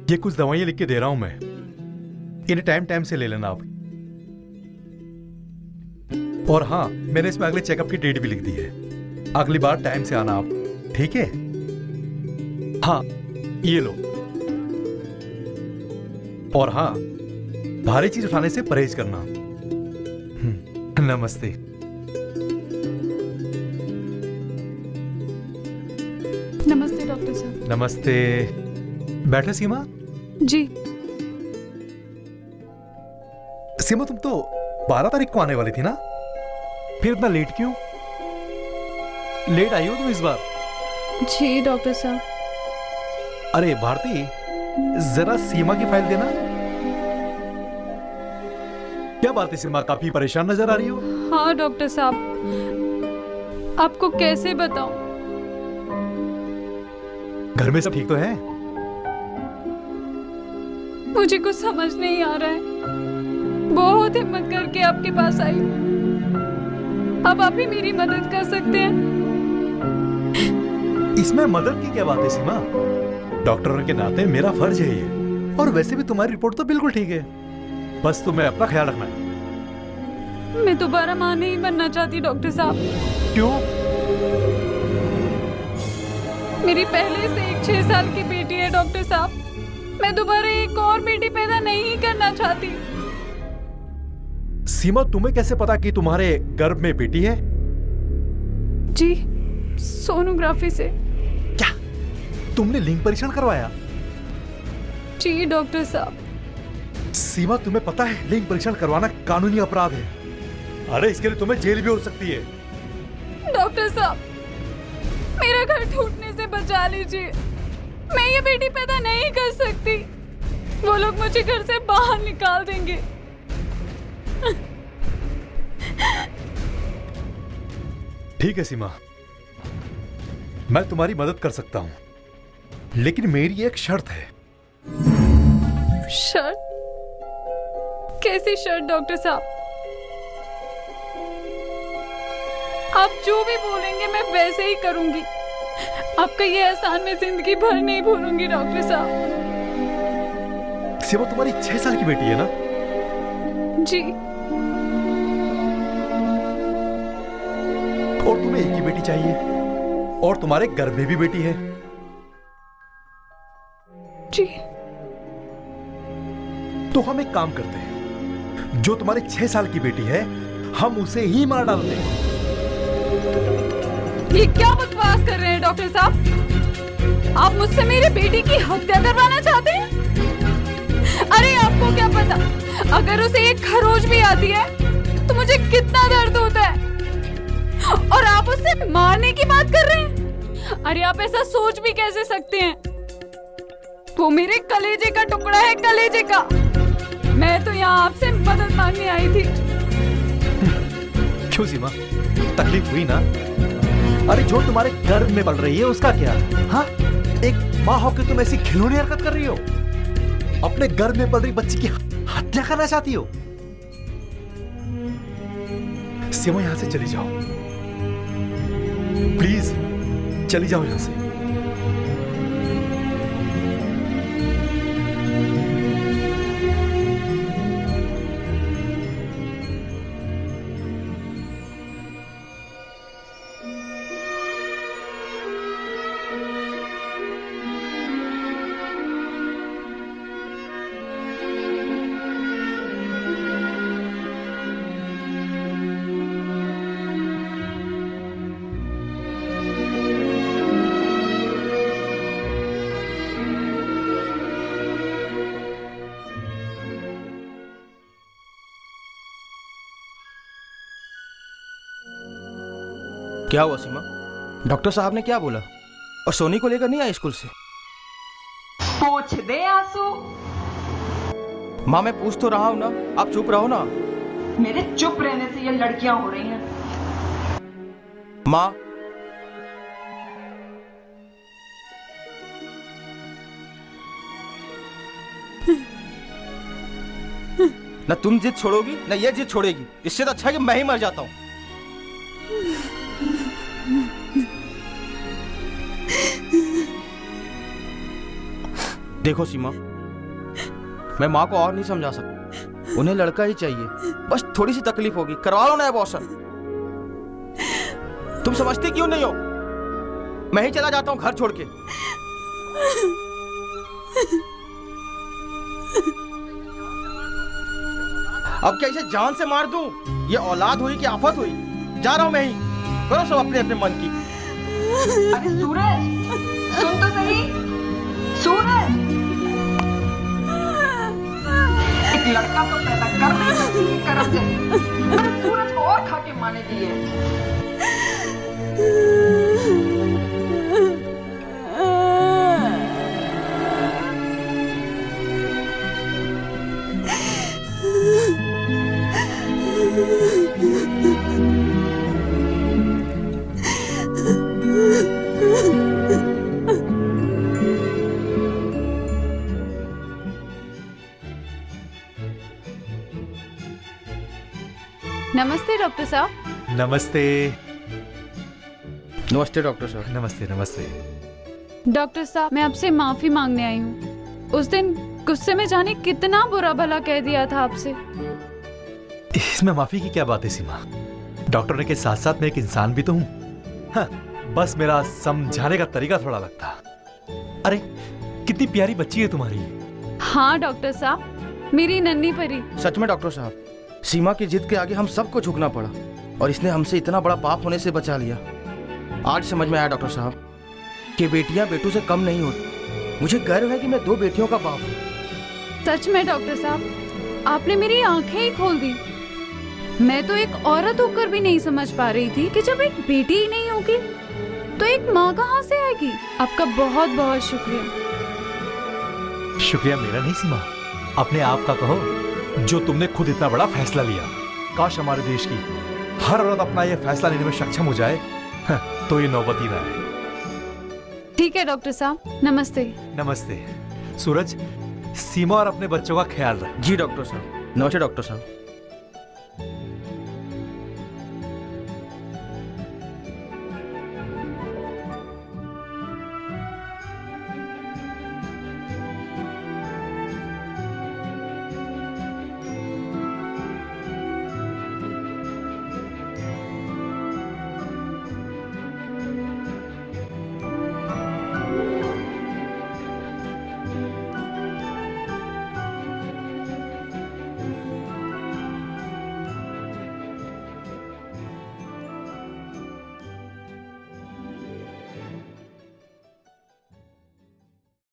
ये कुछ दवाइयां लिख के दे रहा हूं मैं, इन्हें टाइम टाइम से ले लेना आप। और हाँ, मैंने इसमें अगले चेकअप की डेट भी लिख दी है। अगली बार टाइम से आना आप, ठीक है? हाँ, ये लो। और हाँ, भारी चीज उठाने से परहेज करना। नमस्ते। नमस्ते डॉक्टर साहब। नमस्ते। बैठे सीमा। जी। सीमा, तुम तो 12 तारीख को आने वाली थी ना? फिर इतना लेट क्यों? लेट आई हो तुम इस बार? जी डॉक्टर साहब। अरे भारती, जरा सीमा की फाइल देना। क्या बात है सीमा, काफी परेशान नजर आ रही हो। हाँ डॉक्टर साहब, आपको कैसे बताऊं? घर में सब ठीक तो है? मुझे कुछ समझ नहीं आ रहा है। बहुत हिम्मत करके आपके पास आई। अब आप ही मेरी मदद कर सकते हैं। इसमें मदद की क्या बात है सीमा? डॉक्टर के नाते मेरा फर्ज है ये। और वैसे भी तुम्हारी रिपोर्ट तो बिल्कुल ठीक है, बस तुम्हें अपना ख्याल रखना है। मैं दोबारा मां नहीं बनना चाहती डॉक्टर साहब। क्यों? मेरी पहले से एक 6 साल की बेटी है डॉक्टर साहब। मैं दोबारा एक और बेटी पैदा नहीं करना चाहती। सीमा, तुम्हें कैसे पता कि तुम्हारे गर्भ में बेटी है? जी, सोनोग्राफी से। क्या तुमने लिंग परीक्षण करवाया? जी डॉक्टर साहब। सीमा, तुम्हें पता है लिंग परीक्षण करवाना कानूनी अपराध है। अरे इसके लिए तुम्हें जेल भी हो सकती है। डॉक्टर साहब, मेरा घर टूटने से बचा लीजिए। मैं ये बेटी पैदा नहीं कर सकती। वो लोग मुझे घर से बाहर निकाल देंगे। ठीक है सीमा, मैं तुम्हारी मदद कर सकता हूं, लेकिन मेरी एक शर्त है। शर्त? कैसी शर्त डॉक्टर साहब? आप जो भी बोलेंगे मैं वैसे ही करूंगी। आपका ये एहसान मैं जिंदगी भर नहीं भूलूंगी डॉक्टर साहब। सीमा, तुम्हारी 6 साल की बेटी है ना? जी। और तुम्हें एक ही बेटी चाहिए, और तुम्हारे घर में भी बेटी है। जी। तो हम एक काम करते हैं, जो तुम्हारे 6 साल की बेटी है हम उसे ही मार डालते हैं। ये क्या बकवास कर रहे हैं डॉक्टर साहब? आप मुझसे मेरी बेटी की हत्या करवाना चाहते हैं? अरे आपको क्या पता, अगर उसे एक खरोच भी आती है तो मुझे कितना दर्द होता है, और आप उसे मारने की बात कर रहे हैं? अरे आप ऐसा सोच भी कैसे सकते हैं? वो मेरे कलेजे का टुकड़ा है, कलेजे का। मैं तो यहाँ आपसे मदद मांगने आई थी। क्यों सीमा, तकलीफ हुई ना? अरे जो तुम्हारे गर्भ में पल रही है उसका क्या? हाँ, एक माँ होकर तुम ऐसी खिलौनी हरकत कर रही हो? अपने गर्भ में पल रही बच्ची की हत्या करना चाहती हो? सीमा, यहां से चली जाओ प्लीज, चली जाओ यहां से। क्या हुआ सीमा? डॉक्टर साहब ने क्या बोला? और सोनी को लेकर नहीं आए स्कूल से? पूछ दे आंसू। माँ, मैं पूछ तो रहा हूँ ना, आप चुप रहो ना। मेरे चुप रहने से ये लड़कियां हो रही हैं। माँ, ना तुम जिद छोड़ोगी ना ये जिद छोड़ेगी। इससे तो अच्छा है कि मैं ही मर जाता हूँ। देखो सीमा, मैं माँ को और नहीं समझा सकता, उन्हें लड़का ही चाहिए, बस थोड़ी सी तकलीफ होगी, करवा लो ना अबॉर्शन। तुम समझती क्यों नहीं हो? मैं ही चला जाता हूँ घर छोड़ के। अब क्या इसे जान से मार दूं? ये औलाद हुई कि आफत हुई? जा रहा हूं मैं ही, करो सब अपने अपने मन की। अरे सूरज, सुन तो सही। सूरज, एक लड़का तो पैदा कर नहीं सकती है करम से। मैंने सूरज को और खा के माने दिए। नमस्ते डॉक्टर साहब। नमस्ते। नमस्ते डॉक्टर साहब। नमस्ते नमस्ते। डॉक्टर साहब, मैं आपसे माफी मांगने आई हूँ। उस दिन गुस्से में जाने कितना बुरा भला कह दिया था आपसे। इसमें माफी की क्या बात है सीमा? डॉक्टर ने के साथ साथ मैं एक इंसान भी तो हूँ। हाँ, बस मेरा समझाने का तरीका थोड़ा अलग था। अरे कितनी प्यारी बच्ची है तुम्हारी। हाँ डॉक्टर साहब, मेरी नन्ही परी। सच में डॉक्टर साहब, सीमा की जिद के आगे हम सबको झुकना पड़ा और इसने हमसे इतना बड़ा पाप होने से बचा लिया। आज समझ में आया डॉक्टर साहब कि बेटियां बेटों से कम नहीं होती। मुझे गर्व है कि मैं 2 बेटियों का बाप हूँ। सच में डॉक्टर साहब, आपने मेरी आंखें ही खोल दी। मैं तो एक औरत होकर भी नहीं समझ पा रही थी कि जब एक बेटी ही नहीं होगी तो एक माँ कहाँ से आएगी। आपका बहुत बहुत शुक्रिया। शुक्रिया मेरा नहीं सीमा, अपने आप का कहो, जो तुमने खुद इतना बड़ा फैसला लिया। काश हमारे देश की हर औरत अपना यह फैसला लेने में सक्षम हो जाए, तो ये नौबत ही ना आए। ठीक है डॉक्टर साहब, नमस्ते। नमस्ते। सूरज, सीमा और अपने बच्चों का ख्याल रख। जी डॉक्टर साहब। नमस्ते डॉक्टर साहब।